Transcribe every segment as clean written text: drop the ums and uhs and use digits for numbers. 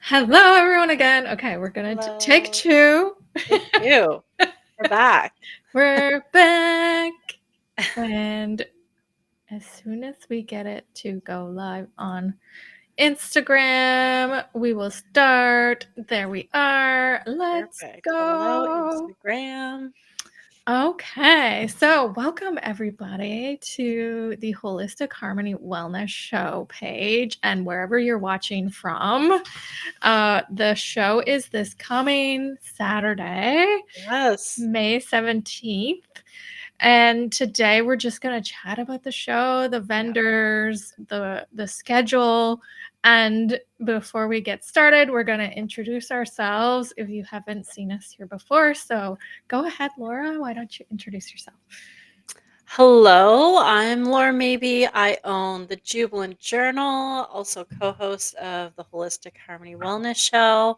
Hello, everyone, again. Okay, we're gonna take Hello. two. Take two. We're back. We're back. And as soon as we get it to go live on Instagram, we will start. There we are. Let's Perfect. Hello, go. Instagram. Okay, so welcome everybody to the Holistic Harmony Wellness Show page and wherever you're watching from. The show is this coming Saturday, Yes. May 17th. And today we're just going to chat about the show, the Yeah. vendors, the schedule. And before we get started, we're going to introduce ourselves if you haven't seen us here before. So go ahead, Laura. Why don't you introduce yourself? Hello, I'm Laura Mabe. I own the Jubilant Journal, also co-host of the Holistic Harmony Wellness Show.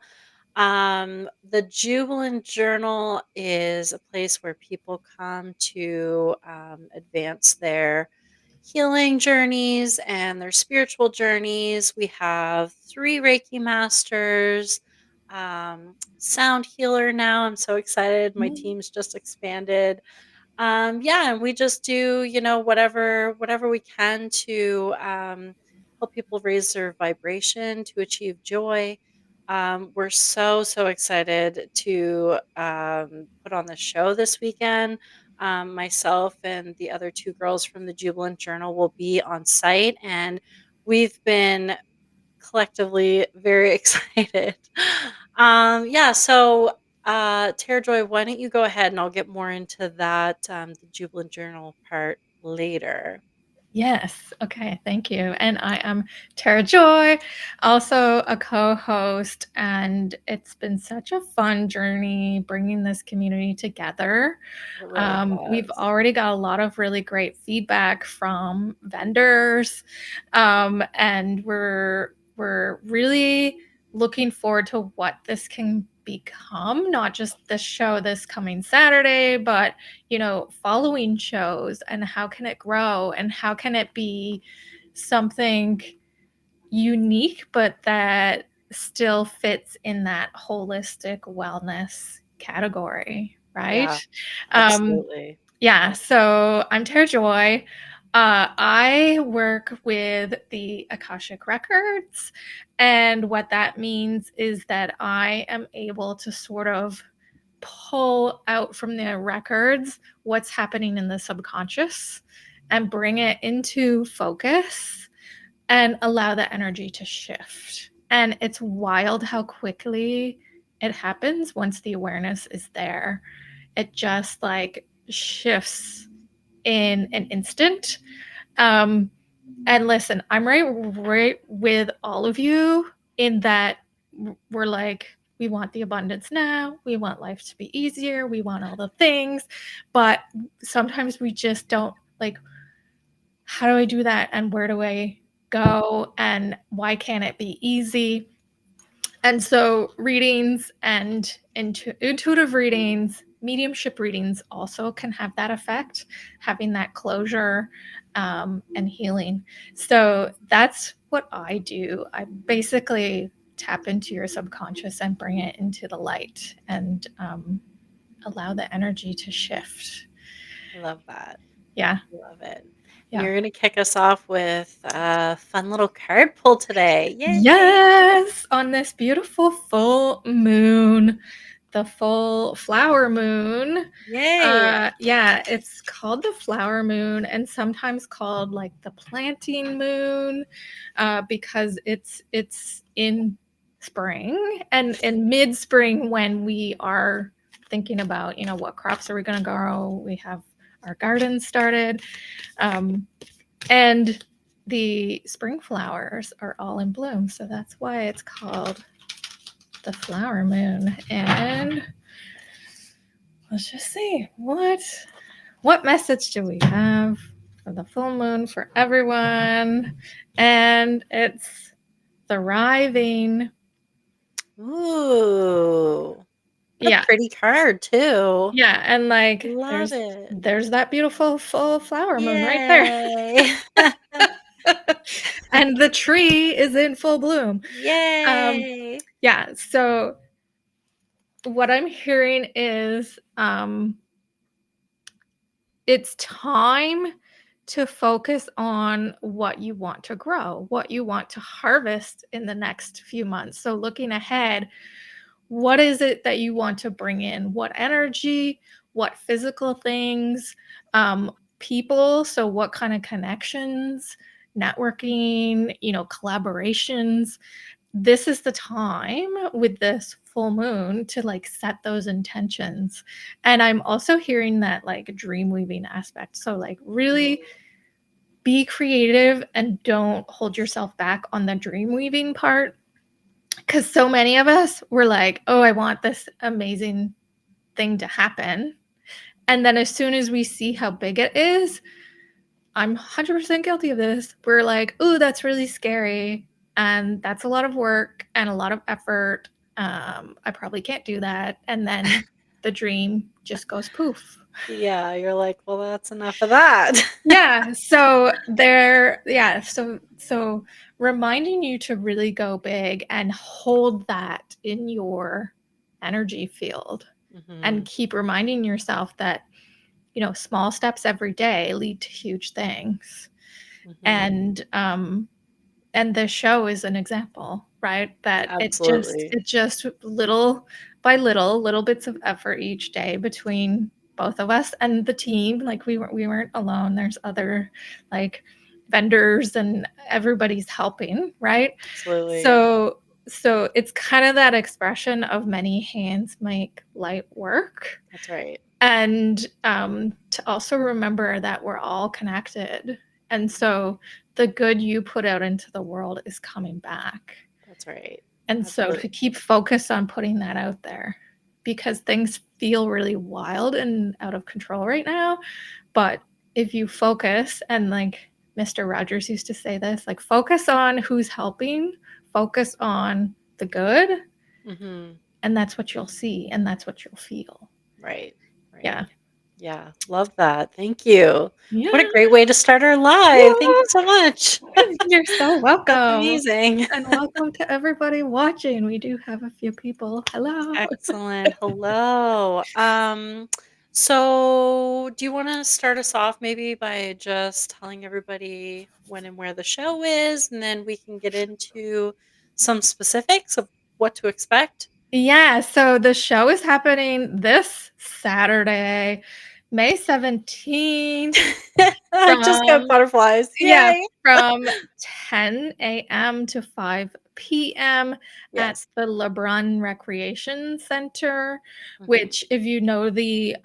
The Jubilant Journal is a place where people come to advance their healing journeys and their spiritual journeys. We have 3 Reiki masters, sound healer now. I'm so excited. My team's just expanded. Yeah, and we just do, whatever we can to help people raise their vibration to achieve joy. We're so excited to put on the show this weekend. Myself and the other 2 girls from the Jubilant Journal will be on site, and we've been collectively very excited. Yeah, so Tara Joy, why don't you go ahead and I'll get more into that, the Jubilant Journal part later. Yes. Okay. Thank you. And I am Tara Joy, also a co host. And it's been such a fun journey bringing this community together. It really We've has. already got a lot of really great feedback from vendors. And we're really looking forward to what this can become, not just this show this coming Saturday, but following shows, and how can it grow and how can it be something unique but that still fits in that holistic wellness category, right? Yeah, um absolutely. yeah, so I'm Tara Joy. I work with the Akashic Records, and what that means is that I am able to sort of pull out from the records what's happening in the subconscious and bring it into focus and allow the energy to shift. And it's wild how quickly it happens once the awareness is there. It just like shifts in an instant. Um, and listen, I'm right with all of you in that we're like, we want the abundance now. We want life to be easier. We want all the things. But sometimes we just don't like, how do I do that? And where do I go? And why can't it be easy? And so readings and intuitive readings, mediumship readings also can have that effect, having that closure and healing. So that's what I do. I basically tap into your subconscious and bring it into the light and allow the energy to shift. I love that. Yeah. Love it. And Yeah. you're going to kick us off with a fun little card pull today. Yay! Yes, on this beautiful full moon, the full flower moon. Yay! Yeah, it's called the flower moon and sometimes called like the planting moon, because it's in spring and in mid-spring when we are thinking about, what crops are we going to grow. We have our gardens started. And the spring flowers are all in bloom. So that's why it's called the flower moon. And let's just see what message do we have for the full moon for everyone. And it's thriving. Ooh, what a Yeah. pretty card, too. Yeah. And like Love there's it. there's that beautiful full flower moon right there. Yay. And the tree is in full bloom. Um, Yay. Yeah. So what I'm hearing is it's time to focus on what you want to grow, what you want to harvest in the next few months. So looking ahead, what is it that you want to bring in? What energy, what physical things, people, so what kind of connections, networking, collaborations. This is the time with this full moon to like set those intentions. And I'm also hearing that like dream weaving aspect. So like really Mhm. be creative and don't hold yourself back on the dream weaving part, because so many of us were like, oh, I want this amazing thing to happen. And then as soon as we see how big it is, I'm 100% guilty of this. We're like, oh, that's really scary. And that's a lot of work and a lot of effort. I probably can't do that. And then the dream just goes poof. Yeah, you're like, "Well, that's enough of that." Yeah. So reminding you to really go big and hold that in your energy field, and Mhm, keep reminding yourself that, small steps every day lead to huge things. mhm. And the show is an example, right? That Absolutely. it just little by little bits of effort each day between both of us and the team. Like we weren't alone. There's other like vendors and everybody's helping, right? Absolutely. So it's kind of that expression of many hands make light work. That's right. And to also remember that we're all connected. And so the good you put out into the world is coming back. That's right. And so Absolutely. to keep focus on putting that out there, because things feel really wild and out of control right now. But if you focus, and like Mr. Rogers used to say this, like focus on who's helping, focus on the good, Mhm. and that's what you'll see and that's what you'll feel. Right, Yeah. right. Yeah, love that. Thank you. What a Yeah. great way to start our live. Thank you so much. You're so That's welcome. amazing. And welcome to everybody watching. We do have a few people. Hello. Excellent. Hello. So do you want to start us off maybe by just telling everybody when and where the show is, and then we can get into some specifics of what to expect? Yeah, so the show is happening this Saturday, May 17th I just got from butterflies. yeah, Yay. from 10 a.m. to 5 p.m. at Yes. the Lebrun Recreation Center, Hmm. which if you know the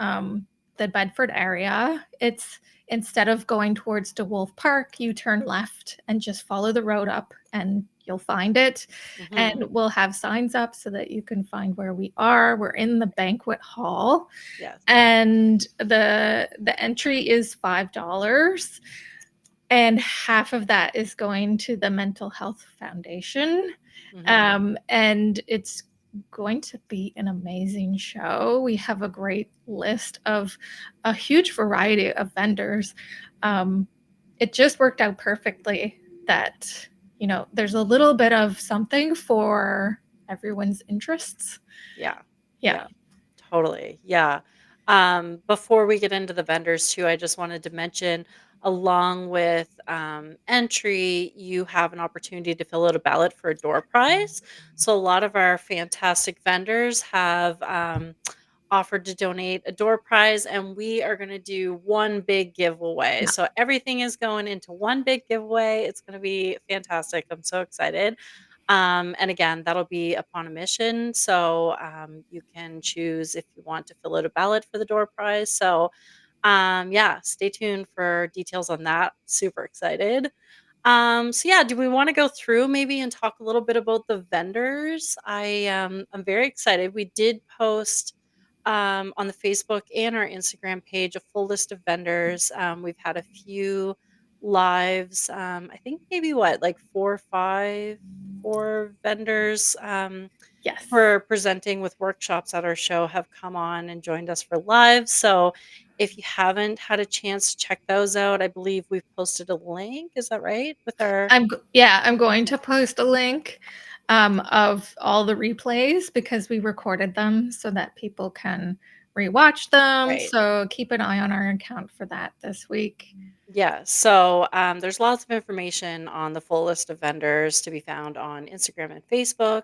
Bedford area, it's instead of going towards DeWolf Park, you turn left and just follow the road up and you'll find it. And Hmm. we'll have signs up so that you can find where we are. We're in the banquet hall, Yes. and the entry is $5, and half of that is going to the Mental Health Foundation. Hmm. And it's going to be an amazing show. We have a great list of a huge variety of vendors. Um, it just worked out perfectly that, there's a little bit of something for everyone's interests. Yeah. Yeah. Yeah. Totally. Yeah. Before we get into the vendors too, I just wanted to mention along with entry, you have an opportunity to fill out a ballot for a door prize. So a lot of our fantastic vendors have offered to donate a door prize, and we are going to do one big giveaway. Yeah. So everything is going into one big giveaway. It's going to be fantastic. I'm so excited. And again, that'll be upon admission. So you can choose if you want to fill out a ballot for the door prize. So yeah, stay tuned for details on that. Super excited. So yeah, do we want to go through maybe and talk a little bit about the vendors? I'm very excited. We did post on the Facebook and our Instagram page a full list of vendors. We've had a few lives. I think maybe what, like four vendors Yes. who are presenting with workshops at our show have come on and joined us for live. So if you haven't had a chance to check those out, I believe we've posted a link. Is that right? With our I'm going to post a link. of all the replays because we recorded them so that people can rewatch them. Right. So keep an eye on our account for that this week. Yeah. So there's lots of information on the full list of vendors to be found on Instagram and Facebook.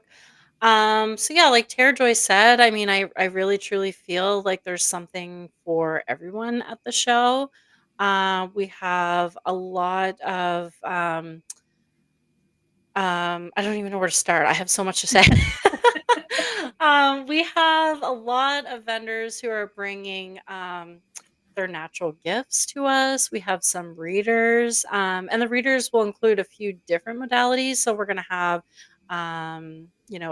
So yeah, like Tara Joy said, I mean, I really truly feel like there's something for everyone at the show. We have a lot of I don't even know where to start. I have so much to say. We have a lot of vendors who are bringing their natural gifts to us. We have some readers, and the readers will include a few different modalities. So we're going to have,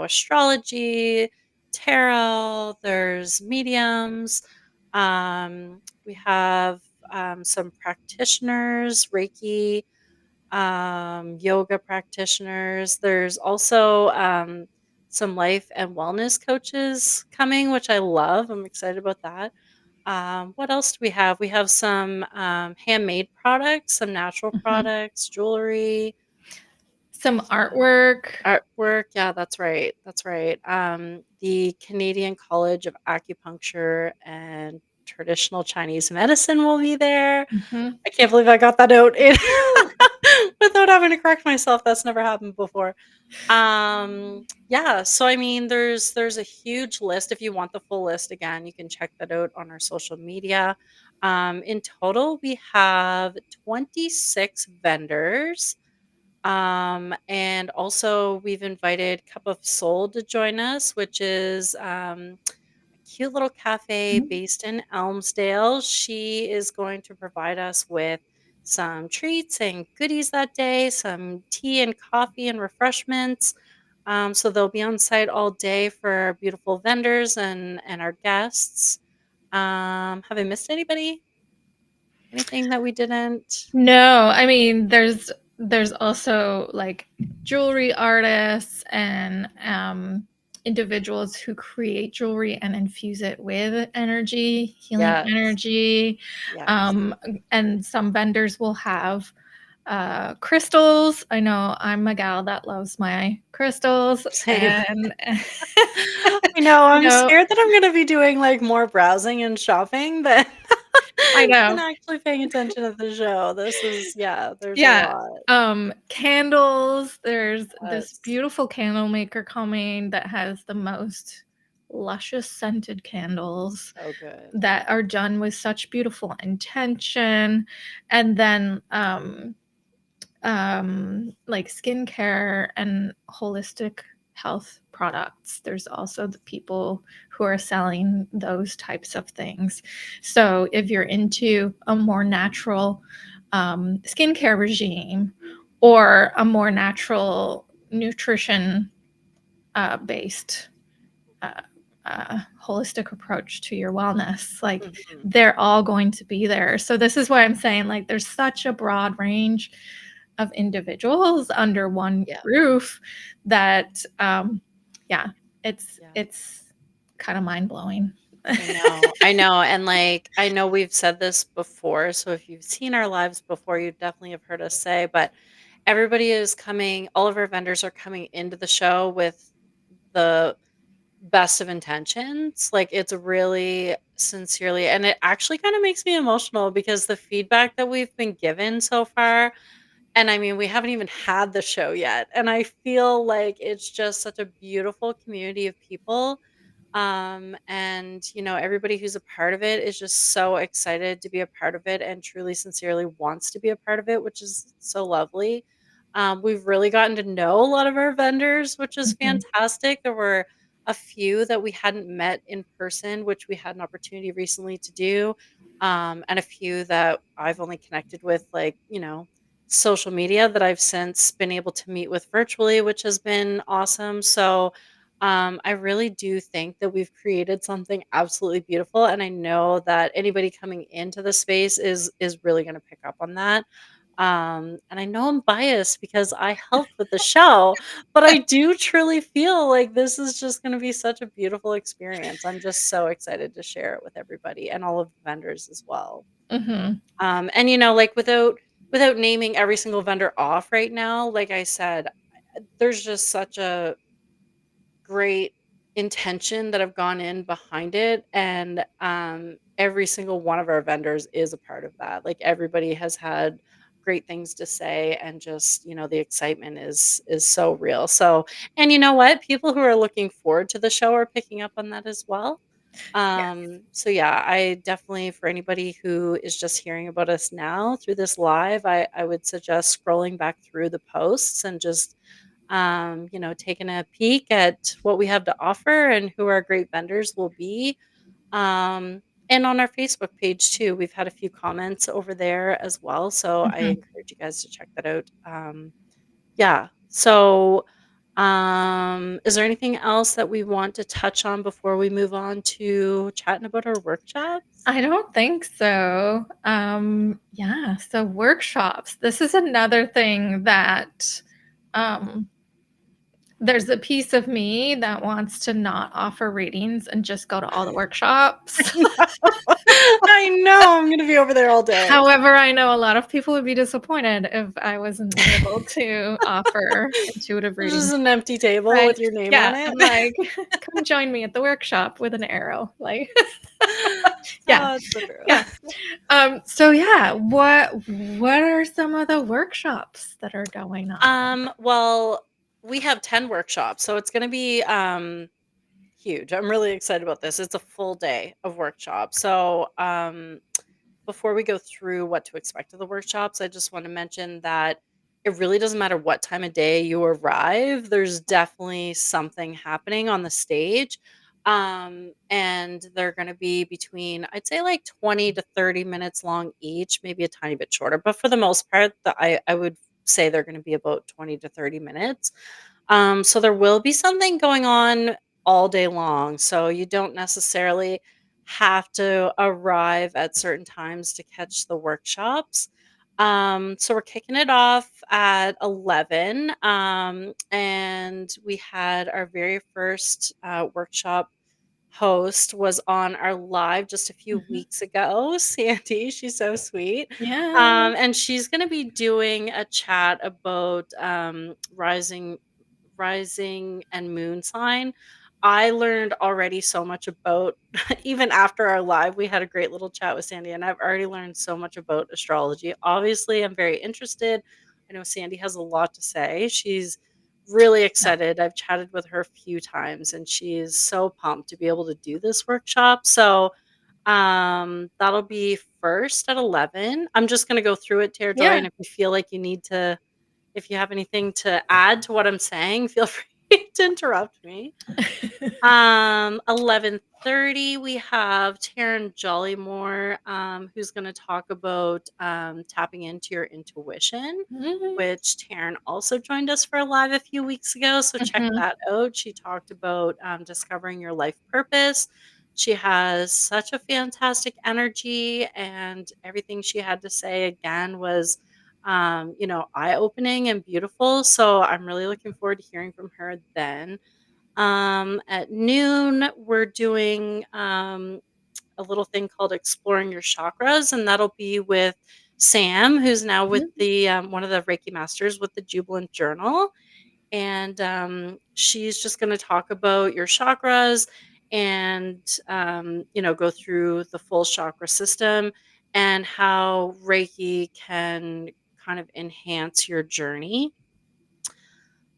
astrology, tarot. There's mediums. We have some practitioners, Reiki, yoga practitioners. There's also some life and wellness coaches coming, which I love. I'm excited about that. What else do we have? We have some handmade products, some natural Mhm. products, jewelry, Some artwork. artwork. Yeah, that's right. That's right. The Canadian College of Acupuncture and Traditional Chinese Medicine will be there. Mhm. I can't believe I got that out Woo! without having to correct myself. That's never happened before. Yeah, so I mean there's a huge list. If you want the full list again, you can check that out on our social media. In total, we have 26 vendors. And also we've invited Cup of Soul to join us, which is a cute little cafe based in Elmsdale. She is going to provide us with some treats and goodies that day, some tea and coffee and refreshments. So they'll be on site all day for our beautiful vendors and our guests. Have I missed anybody? Anything that we didn't? No, I mean there's also like jewelry artists and individuals who create jewelry and infuse it with energy, healing Yes, energy. yes. Um, and some vendors will have crystals. I know I'm a gal that loves my crystals Same. and I know. you I'm know, scared that I'm going to be doing like more browsing and shopping than I than know. actually paying attention to the show. This is yeah. There's a Yeah. lot. Candles. There's this Yes. beautiful candle maker coming that has the most luscious scented candles So good. that are done with such beautiful intention. And then like skincare and holistic health products. There's also the people who are selling those types of things. So if you're into a more natural skincare regime or a more natural nutrition based uh, holistic approach to your wellness, like Mhm. they're all going to be there. So this is why I'm saying like there's such a broad range of individuals under one Yeah. roof that yeah, Yeah. it's kind of mind blowing. I know. I know. And like I know we've said this before, so if you've seen our lives before, you definitely have heard us say, but everybody is coming, all of our vendors are coming into the show with the best of intentions. Like it's really sincerely and it actually kind of makes me emotional because the feedback that we've been given so far. And I mean, we haven't even had the show yet. And I feel like it's just such a beautiful community of people. And, everybody who's a part of it is just so excited to be a part of it and truly, sincerely wants to be a part of it, which is so lovely. We've really gotten to know a lot of our vendors, which is Mhm. fantastic. There were a few that we hadn't met in person, which we had an opportunity recently to do. And a few that I've only connected with, like, social media that I've since been able to meet with virtually, which has been awesome. So, I really do think that we've created something absolutely beautiful, and I know that anybody coming into the space is really going to pick up on that. And I know I'm biased because I helped with the show, but I do truly feel like this is just going to be such a beautiful experience. I'm just so excited to share it with everybody and all of the vendors as well. Mhm. And like without naming every single vendor off right now, like I said, there's just such a great intention that have gone in behind it, and every single one of our vendors is a part of that. Like, everybody has had great things to say, and just, the excitement is so real. So, and you know what, people who are looking forward to the show are picking up on that as well. Yes. So yeah, I definitely, for anybody who is just hearing about us now through this live, I would suggest scrolling back through the posts and just taking a peek at what we have to offer and who our great vendors will be. Um, and on our Facebook page too, we've had a few comments over there as well. So I Mhm. encourage you guys to check that out. Yeah. So, is there anything else that we want to touch on before we move on to chatting about our workshops? I don't think so. Yeah, so workshops. This is another thing that um, there's a piece of me that wants to not offer readings and just go to all the workshops. I know. I'm gonna be over there all day. However, I know a lot of people would be disappointed if I wasn't able to offer intuitive There's just readings. an empty table Right. with your name Yeah, on it. I'm like, "Come join me at the workshop," with an arrow, like yeah, Oh, it's so true. yeah. So yeah, what are some of the workshops that are going on? Well, we have 10 workshops, so it's gonna be huge. I'm really excited about this. It's a full day of workshops. So, before we go through what to expect of the workshops, I just want to mention that it really doesn't matter what time of day you arrive. There's definitely something happening on the stage. And they're going to be between, I'd say, like 20 to 30 minutes long each, maybe a tiny bit shorter. But for the most part, I would say they're going to be about 20 to 30 minutes. So there will be something going on all day long. So you don't necessarily have to arrive at certain times to catch the workshops. So we're kicking it off at 11. And we had our very first workshop host was on our live just a few Mhm. weeks ago. Sandy, she's so sweet. Yeah. And she's going to be doing a chat about rising and moon sign. I learned already so much about even after our live, we had a great little chat with Sandy, and I've already learned so much about astrology. Obviously, I'm very interested. I know Sandy has a lot to say. She's really Yeah. excited. I've chatted with her a few times, and she is so pumped to be able to do this workshop. So that'll be first at 11. I'm just gonna go through it, Tara Joy, Yeah. and if you feel like you need to if you have anything to add to what I'm saying, feel free to interrupt me. 11:30, we have Taryn Jollymore, who's gonna talk about, tapping into your intuition, Mhm. which Taryn also joined us for a live a few weeks ago, so check Mhm. that out. She talked about, discovering your life purpose. She has such a fantastic energy, and everything she had to say, again, was, eye-opening and beautiful, so I'm really looking forward to hearing from her then. At noon, we're doing a little thing called Exploring Your Chakras, and that'll be with Sam, who's now with Mhm. the one of the Reiki masters with the Jubilant Journal. And she's just going to talk about your chakras and, go through the full chakra system and how Reiki can kind of enhance your journey.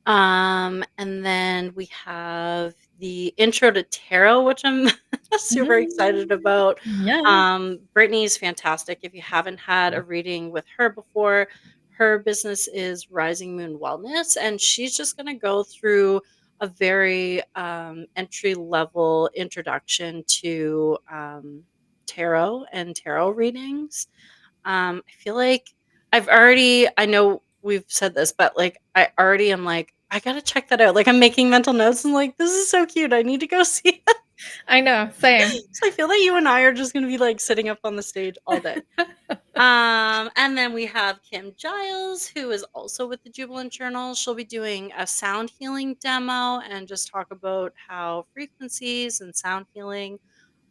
And then we have the Intro to Tarot, which I'm super excited Mm. about. Yeah. Brittany's fantastic. If you haven't had a reading with her before, her business is Rising Moon Wellness, and she's just going to go through a very entry level introduction to tarot and tarot readings. I feel like I know we've said this, but, like, I already am like, "I gotta check that out." Like, I'm making mental notes and, like, "This is so cute. I need to go see it." I know, same. So I feel that you and I are just gonna be, like, sitting up on the stage all day. And then we have Kim Giles, who is also with the Jubilant Journal. She'll be doing a sound healing demo and just talk about how frequencies and sound healing,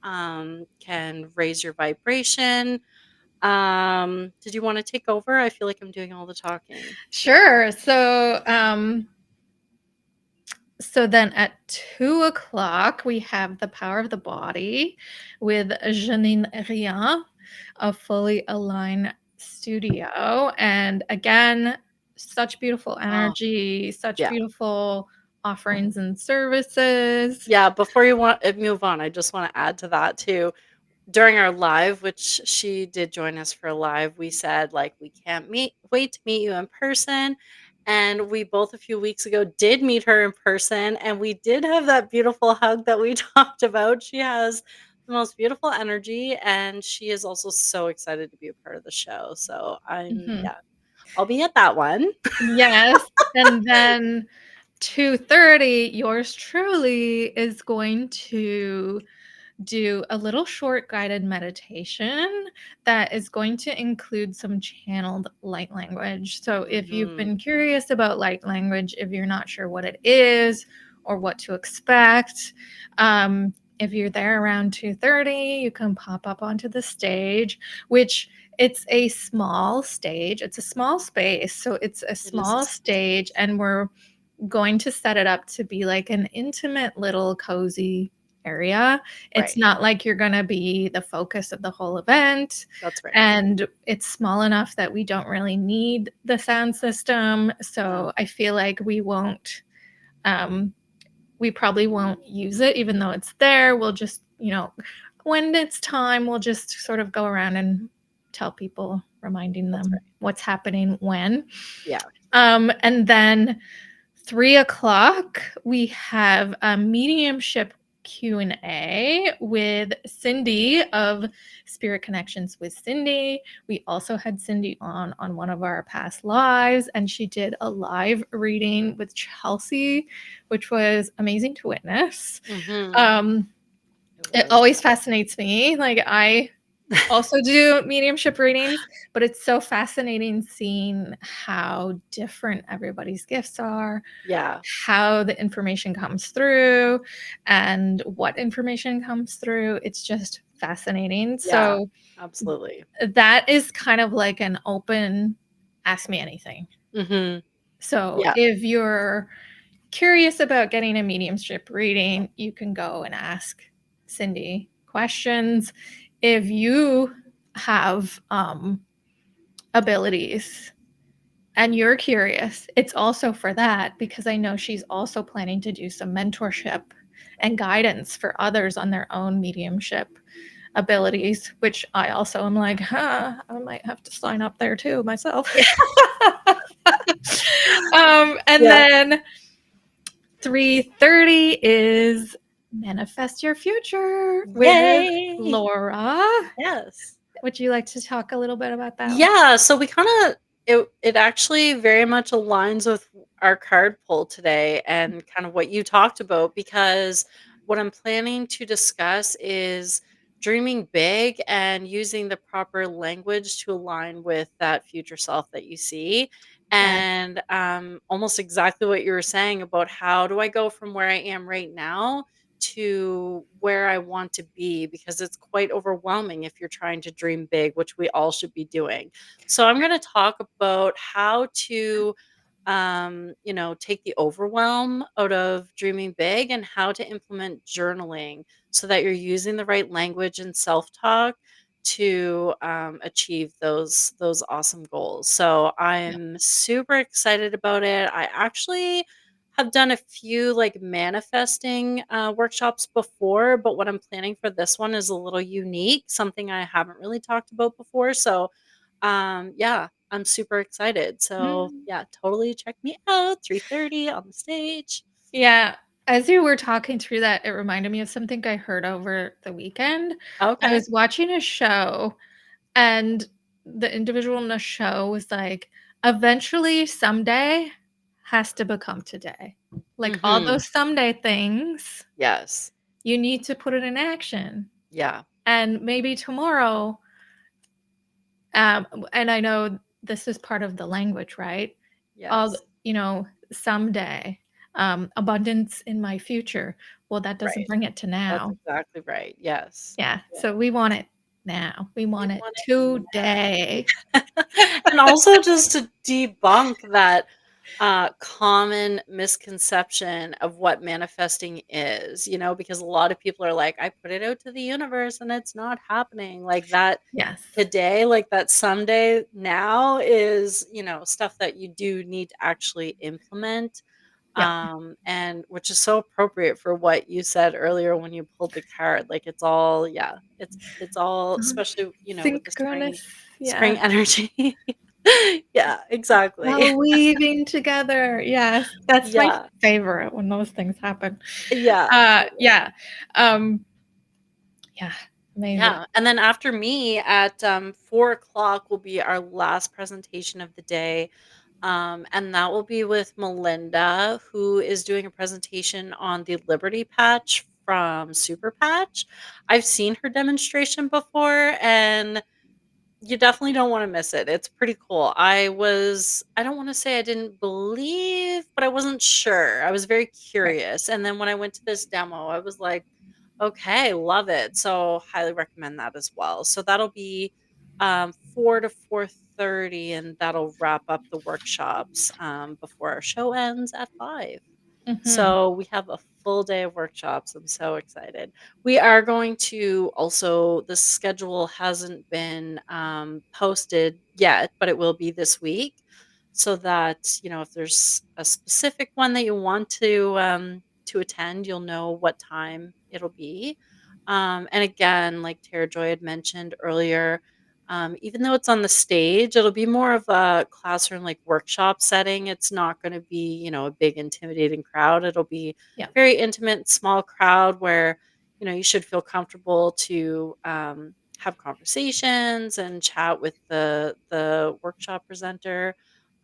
can raise your vibration. Did you wanna take over? I feel like I'm doing all the talking. Sure. So then at 2 o'clock, we have The Power of the Body with Janine Rien, a fully aligned studio. And again, such beautiful Oh, energy, such yeah. beautiful offerings and services. Yeah, before you move on, I just wanna add to that too. During our live, which she did join us for a live, we said, like, "We can't meet wait to meet you in person," and we both a few weeks ago did meet her in person, and we did have that beautiful hug that we talked about. She has the most beautiful energy, and she is also so excited to be a part of the show, so Mhm. yeah, I'll be at that one. Yes. And then 2:30, yours truly is going to do a little short guided meditation that is going to include some channeled light language. So, if you've Mhm. been curious about light language, if you're not sure what it is or what to expect, if you're there around 2:30, you can pop up onto the stage, which it's a small stage. It's a small space. So it's a It is a small small stage space. and we're going to set it up to be like an intimate little cozy area. It's Right. not like you're going to be the focus of the whole event. That's right. And it's small enough that we don't really need the sound system. No, So I feel like um, we probably won't use it, even though it's there. We'll just, when it's time, we'll just sort of go around and tell people, reminding that's them right. what's happening when. Yeah. And then 3 o'clock, we have a mediumship Q&A with Cindy of Spirit Connections with Cindy. We also had Cindy on one of our past lives, and she did a live reading with Chelsea, which was amazing to witness. Mhm. Um, It it was. always fascinates me. Like, I also do mediumship readings, but it's so fascinating seeing how different everybody's gifts are, Yeah. how the information comes through, and what information comes through. It's just fascinating. Yeah. So Absolutely. that is kind of like an open ask me anything. Mhm. So Yeah. if you're curious about getting a mediumship reading, you can go and ask Cindy questions. If you have abilities and you're curious, it's also for that, because I know she's also planning to do some mentorship and guidance for others on their own mediumship abilities, which I also am like, I might have to sign up there too myself. Yeah. And Yeah. then 3:30 is Manifest Your Future with Yay! Laura. Yes. Would you like to talk a little bit about that one? Yeah, so we kinda it actually very much aligns with our card pull today and kind of what you talked about because what I'm planning to discuss is dreaming big and using the proper language to align with that future self that you see. Yes. And almost exactly what you were saying about how do I go from where I am right now to where I want to be because it's quite overwhelming if you're trying to dream big, which we all should be doing. So I'm going to talk about how to take the overwhelm out of dreaming big and how to implement journaling so that you're using the right language and self-talk to achieve those awesome goals. So Yeah. I'm super excited about it. I actually have done a few like manifesting workshops before, but what I'm planning for this one is a little unique, something I haven't really talked about before. So, yeah, I'm super excited. So, Mm. yeah, totally check me out. 3:30 on the stage. Yeah. As you were talking through that, it reminded me of something I heard over the weekend. I Okay. was watching a show, and the individual in the show was like, eventually, someday has to become today. Like, all Mhm. those someday things, Yes. you need to put it in action. Yeah. And maybe tomorrow, and I know this is part of the language, right? All, Yes. someday, abundance in my future. Well, that doesn't Right. bring it to That's now. exactly right. Yes. Yeah. Yeah. So we want it now. We We want it want it today. now. And also just to debunk that. common misconception of what manifesting is, because a lot of people are like, I put it out to the universe and it's not happening. Like that Yes. today, like that someday now is, stuff that you do need to actually implement. Yep. And which is so appropriate for what you said earlier when you pulled the card. Like it's all, yeah, it's all, especially, with the spring Synchronous. spring Yes. energy. Yeah, exactly. All weaving together. Yes. That's my Yeah. favorite when those things happen. Yeah, totally. Yeah. Um, yeah. Amazing. Yeah, and then after me at, 4 o'clock will be our last presentation of the day, and that will be with Melinda, who is doing a presentation on the Liberty Patch from Super Patch. I've seen her demonstration before, and you definitely don't wanna miss it. It's pretty cool. I don't wanna say I didn't believe, but I wasn't sure. I was very Right. curious, and then when I went to this demo, I was like, "Okay, love it." So, highly recommend that as well. So that'll be, 4 to 4:30, and that'll wrap up the workshops, before our show ends at 5. Mhm. So we have a full day of workshops. I'm so excited. We are going to also, the schedule hasn't been posted yet, but it will be this week. So that, if there's a specific one that you want to attend, you'll know what time it'll be. And again, like Tara Joy had mentioned earlier, even though it's on the stage, it'll be more of a classroom like workshop setting. It's not going to be, a big intimidating crowd. It'll be Yeah. very intimate, small crowd where, you should feel comfortable to have conversations and chat with the workshop presenter.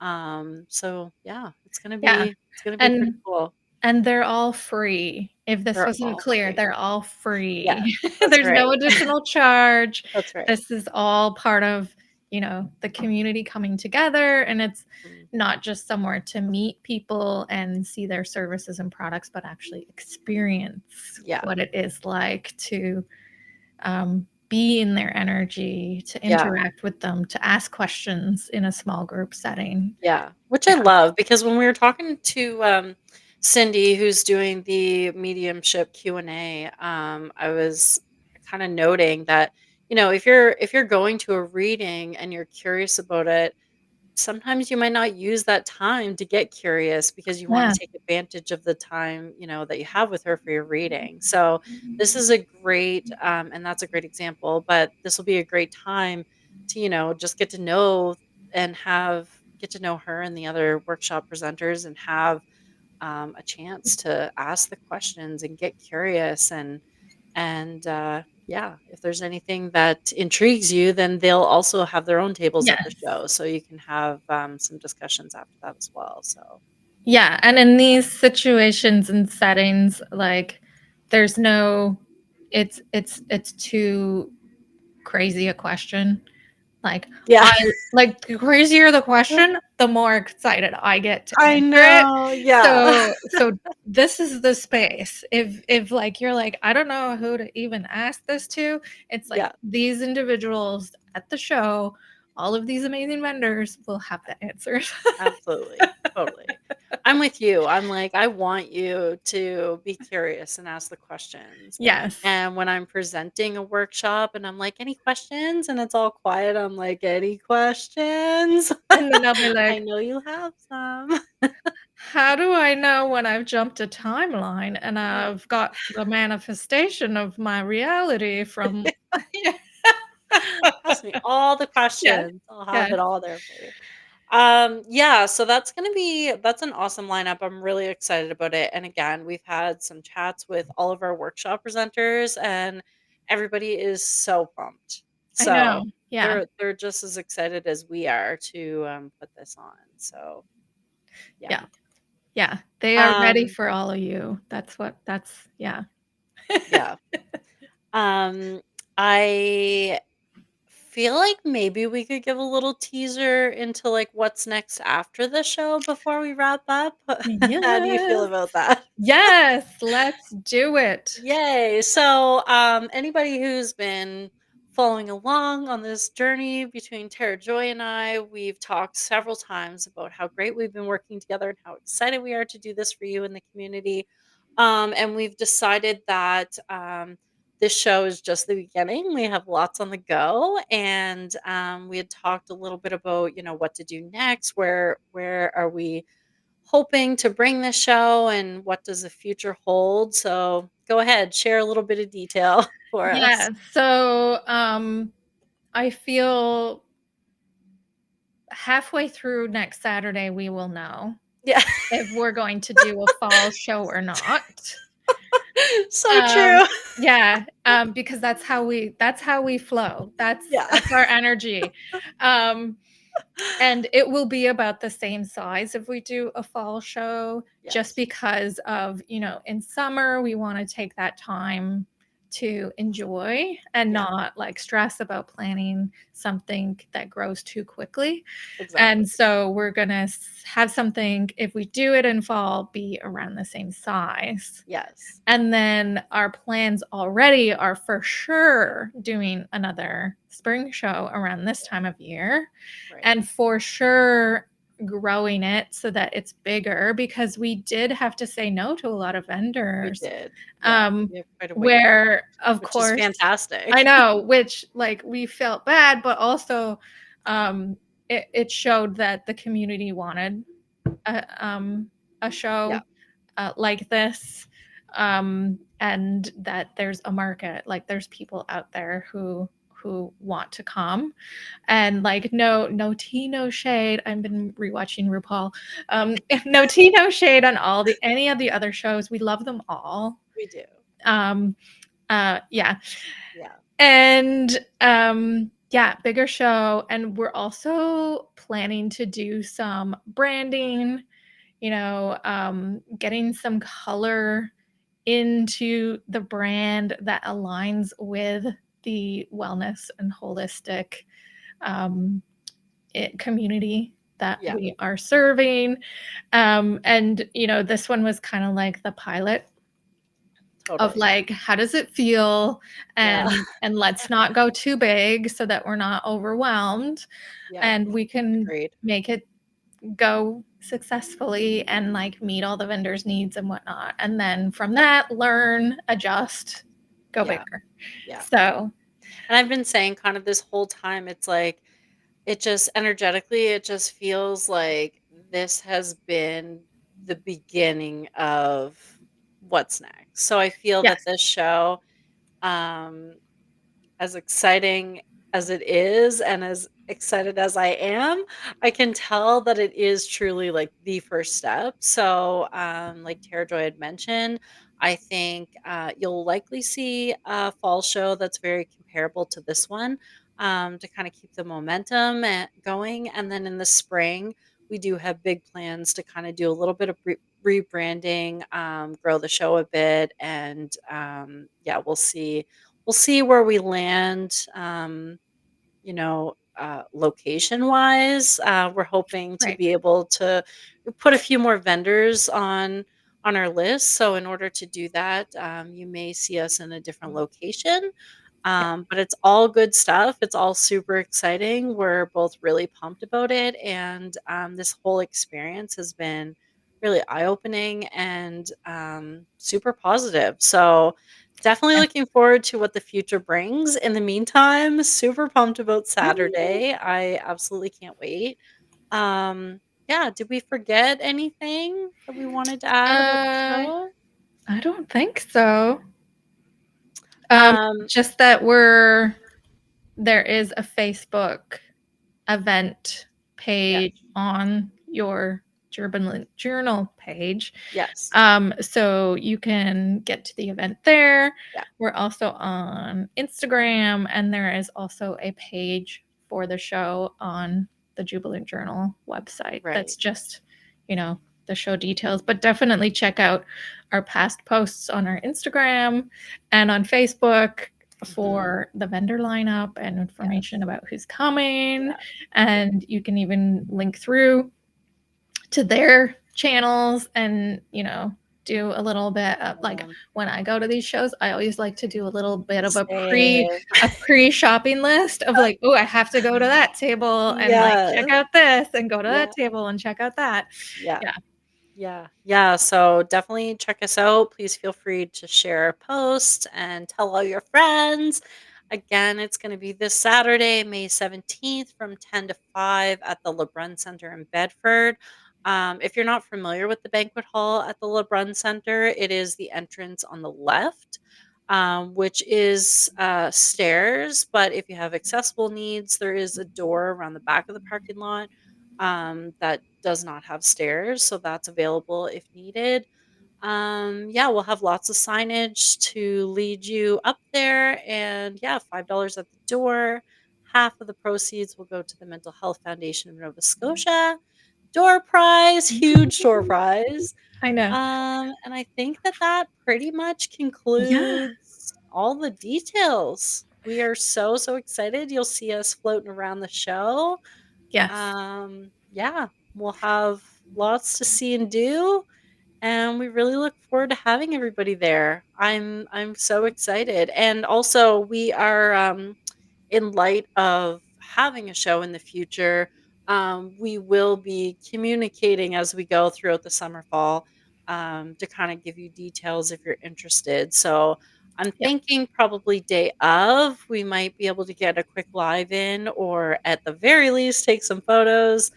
So yeah, Yeah. it's gonna be pretty And cool. they're all free. If this They're wasn't all clear, free. they're all Yes, free. that's There's right. no additional charge. That's right. This is all part of, the community coming together, and it's Mm, not just somewhere to meet people and see their services and products, but actually experience yeah, what it is like to be in their energy, to yeah. interact with them, to ask questions in a small group setting. Yeah, which I Yeah. love because when we were talking to, Cindy, who's doing the mediumship Q&A, I was kinda noting that, if you're going to a reading and you're curious about it, sometimes you might not use that time to get curious because you wanna Yeah. take advantage of the time, that you have with her for your reading. So, this is a great, and that's a great example, but this will be a great time to, just get to know and get to know her and the other workshop presenters and have, a chance to ask the questions and get curious and yeah, if there's anything that intrigues you, then they'll also have their own tables at the Yes. show, so you can have, some discussions after that as well, so Yeah, and in these situations and settings, like, there's no it's too crazy a question. Like, yeah. I like, the crazier the question, the more excited I get to I answer it. know, yeah. So this is the space. If, like, you're like, "I don't know who to even ask this to," it's like, Yeah. these individuals at the show, all of these amazing vendors will have the answers. Absolutely, totally. I'm with you. I'm like, I want you to be curious and ask the questions. Yes. And when I'm presenting a workshop and I'm like, any questions? And it's all quiet, I'm like, any questions? And then I'll be I like, know you have some. how do I know when I've jumped a timeline and Yeah. I've got the manifestation of my reality from Yeah. Ask me all the Yes, questions. I'll have yes. it all there for you. Yeah, so that's an awesome lineup. I'm really excited about it. And again, we've had some chats with all of our workshop presenters and everybody is so pumped. I So know. Yeah, they're just as excited as we are to put this on. So yeah. yeah, yeah. They are ready Um for all of you. That's yeah. yeah. Um I feel like maybe we could give a little teaser into like what's next after the show before we wrap up. How do you feel Yes. about that? Yes, let's do it. Yay. So, anybody who's been following along on this journey between Tara Joy and I. We've talked several times about how great we've been working together and how excited we are to do this for you in the community. And we've decided that this show is just the beginning. We have lots on the go, and we had talked a little bit about what to do next. Where are we hoping to bring this show, and what does the future hold? So go ahead, share a little bit of detail for us. Yeah. So I feel halfway through next Saturday we will know Yeah. if we're going to do a fall show or not. So true. Yeah, because that's how we flow. That's Yeah. that's our energy. Um, and it will be about the same size if we do a fall show, just Yes. because of, in summer, we want to take that time to enjoy and Yeah, not like stress about planning something that grows too quickly. exactly. And so we're going to have something, if we do it in fall, be around the same size. Yes. And then our plans already are for sure doing another spring show around this time of year, Right. and for sure growing it so that it's bigger, because we did have to say no to a lot of We vendors. did. Yeah, Um, we have quite a wait list, where, of which is course, I fantastic. know, which like we felt bad, but also um, it showed that the community wanted a Yeah, show like this, and that there's a market, like there's people out there who want to come. And like, no tea, no shade, I've been rewatching RuPaul. No tea, no shade on any of the other shows, we love them all. we do. um yeah. Yeah. And yeah, bigger show, and we're also planning to do some branding, getting some color into the brand that aligns with the wellness and holistic um, community that Yeah, we are serving. And, this one was kind of like the pilot of totally. like, how does it feel? Yeah. And let's not go too big so that we're not overwhelmed, Yeah, and we can agreed. make it go successfully and like meet all the vendors' needs and whatnot. And then from that, learn, adjust, go Yeah, bigger. yeah. So And I've been saying kind of this whole time, it's like it just energetically, it just feels like this has been the beginning of what's next. So I feel that yes. this show, um as exciting as it is and as excited as I am, I can tell that it is truly like the first step. So, like Tara Joy had mentioned, I think you'll likely see a fall show that's very comparable to this one, to kind of keep the momentum going. And then in the spring, we do have big plans to kind of do a little bit of rebranding, grow the show a bit, and yeah, we'll see where we land, location wise. We're hoping to Right. be able to put a few more vendors on our list. So in order to do that, you may see us in a different location. Yeah. But it's all good stuff. It's all super exciting. We're both really pumped about it. And this whole experience has been really eye opening and super positive. So, definitely Yeah. looking forward to what the future brings. In the meantime, super pumped about Mm, Saturday. I absolutely can't wait. Yeah, did we forget anything that we wanted to add about the Uh, show? I don't think so. Um, Just that there is a Facebook event yes, page on your German Journal page. yes, So you can get to the event there. yeah, We're also on Instagram, and there is also a page for the show on the Jubilant Journal website. That's right. just, you know, the show details. But definitely check out our past posts on our Instagram and on Facebook Mhm. for the vendor lineup and information Yes. about who's coming. Yeah. Yeah. And you can even link through to their channels and, do a little bit of like Um, when I go to these shows, I always like to do a little bit of Same. a pre-shopping list of like, oh, I have to go to that table and like Yes. check out this and go to Yeah, that table and check out that. yeah. Yeah. Yeah, yeah. So definitely check us out. Please feel free to share posts and tell all your friends. Again, it's going to be this Saturday, May 17th from 10 to 5 at the Lebrun Center in Bedford. If you're not familiar with the banquet hall at the Lebrun Center, it is the entrance on the left, which is stairs. But if you have accessible needs, there is a door around the back of the parking lot that does not have stairs, so that's available if needed. Yeah, we'll have lots of signage to lead you up there, and yeah, $5 at the door. Half of the proceeds will go to the Mental Health Foundation of Nova Scotia. Door prize, huge door prize. I know. And I think that that pretty much Yeah. concludes all the details. We are so, so excited. You'll see us floating around the show. Yes. Yeah, we'll have lots to see and do, and we really look forward to having everybody there. I'm so excited. And also we are in light of having a show in the future, we will be communicating as we go throughout the summer fall, to kind of give you details if you're interested. So I'm Yeah. thinking probably day of, we might be able to get a quick live in, or at the very least, take some photos,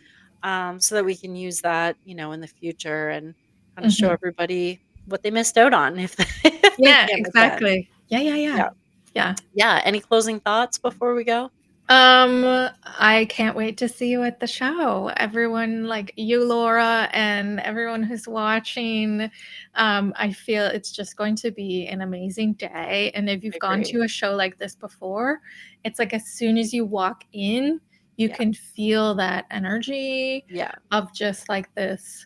so that we can use that, in the future and kind of show Mhm. everybody what they missed out on if if they Yeah, can't attend. exactly. Yeah, yeah, yeah. Yeah. Yeah. Yeah. Any closing thoughts before we go? I can't wait to see you at the show. Everyone, like you, Laura, and everyone who's watching. I feel it's just going to be an amazing day. And if I you've gone agree. to a show like this before, it's like as soon as you walk in, you Yeah. can feel that energy Yeah. of just like this.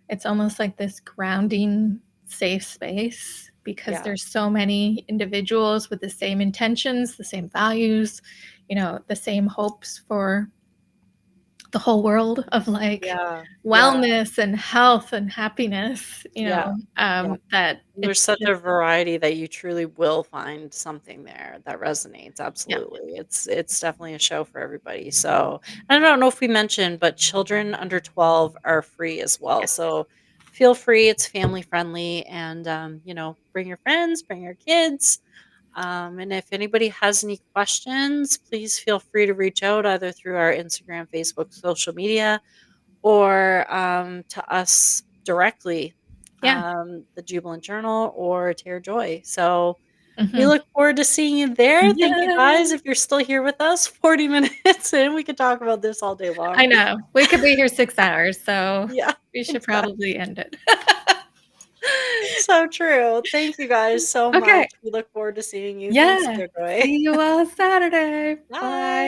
It's almost like this grounding, safe space because Yeah. there's so many individuals with the same intentions, the same values, the same hopes for the whole world of like Yeah. Yeah. wellness and health and happiness, Yeah. Yeah. that There's it's such a just, variety that you truly will find something there that resonates. yeah, Absolutely. It's definitely a show for everybody. So, I don't know if we mentioned, but children under 12 are free as well. yeah, So, feel free. It's family friendly, and bring your friends, bring your kids. And if anybody has any questions, please feel free to reach out either through our Instagram, Facebook, social media, or to us directly, yeah. the Jubilant Journal or Tear Joy. So we Hmm. look forward to seeing you there. Thank you guys. Yeah. If you're still here with us, 40 minutes in, we could talk about this all day long. I know. We could be here 6 hours, so Yeah, we should exactly. probably end it. So true. Thank you guys so Okay. much. We look forward to seeing you. Thanks, Yeah. Tear Joy. See you all Saturday. Bye. Bye.